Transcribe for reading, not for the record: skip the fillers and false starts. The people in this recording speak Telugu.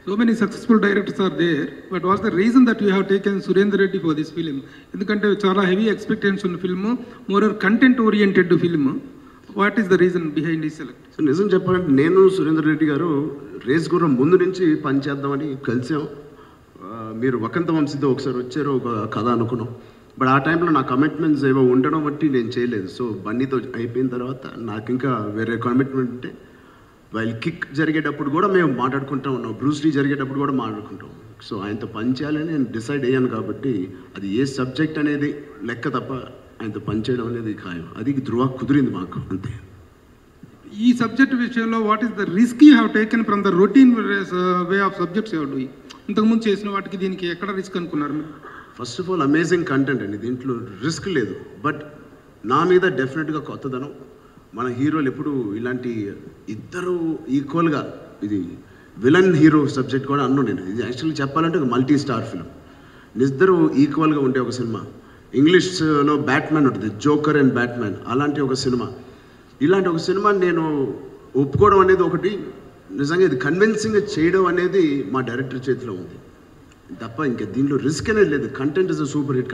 So many successful directors are there, but what's the reason that you have taken Surendra Reddy for this film? ఎందుకంటే చాలా heavy expectations ఉన్న film, more content oriented film. What is the reason behind this select? So నిజం చెప్పాలంటే నేను సురేందర్ రెడ్డి గారు రేస్ గుర్రం ముందు నుంచి పనిచేద్దామని కలిసాం. మీరు వకంత వంశీతో ఒకసారి వచ్చారు, ఒక కథ అనుకున్నాం. బట్ ఆ టైంలో నా కమిట్మెంట్స్ ఏవో ఉండడం బట్టి నేను చేయలేదు. సో బన్నీతో అయిపోయిన తర్వాత నాకు ఇంకా వేరే కమిట్మెంట్ ఉంటే వైల్ కిక్ జరిగేటప్పుడు కూడా మేము మాట్లాడుకుంటూ ఉన్నాం, బ్రూస్ లీ జరిగేటప్పుడు కూడా మాట్లాడుకుంటాం. సో ఆయనతో పని చేయాలని నేను డిసైడ్ అయ్యాను కాబట్టి అది ఏ సబ్జెక్ట్ అనేది లెక్క తప్ప ఆయనతో పనిచేయడం అనేది ఖాయం. అది ధృవ కుదిరింది మాకు, అంతే. ఈ సబ్జెక్ట్ విషయంలో what is the risk you have taken from the routine way of subjects you are doing? ఇంతకుముందు చేసిన వాటికి దీనికి ఎక్కడ రిస్క్ అనుకున్నారు మీరు? First of all amazing content అండి, దీంట్లో రిస్క్ లేదు. బట్ నా మీద డెఫినెట్గా కొత్తదనం. మన హీరోలు ఎప్పుడు ఇలాంటి ఇద్దరు ఈక్వల్గా, ఇది విలన్ హీరో సబ్జెక్ట్ కూడా అన్ను నేను. ఇది యాక్చువల్లీ చెప్పాలంటే ఒక మల్టీ స్టార్ ఫిల్మ్. ఇద్దరు ఈక్వల్గా ఉండే ఒక సినిమా. ఇంగ్లీష్లో బ్యాట్మ్యాన్ ఉంటుంది, జోకర్ అండ్ బ్యాట్మ్యాన్, అలాంటి ఒక సినిమా. ఇలాంటి ఒక సినిమా నేను ఒప్పుకోవడం అనేది ఒకటి, నిజంగా ఇది కన్విన్సింగ్గా చేయడం అనేది మా డైరెక్టర్ చేతిలో ఉంది తప్ప ఇంకా దీంట్లో రిస్క్ అనేది లేదు. Content is a super hit.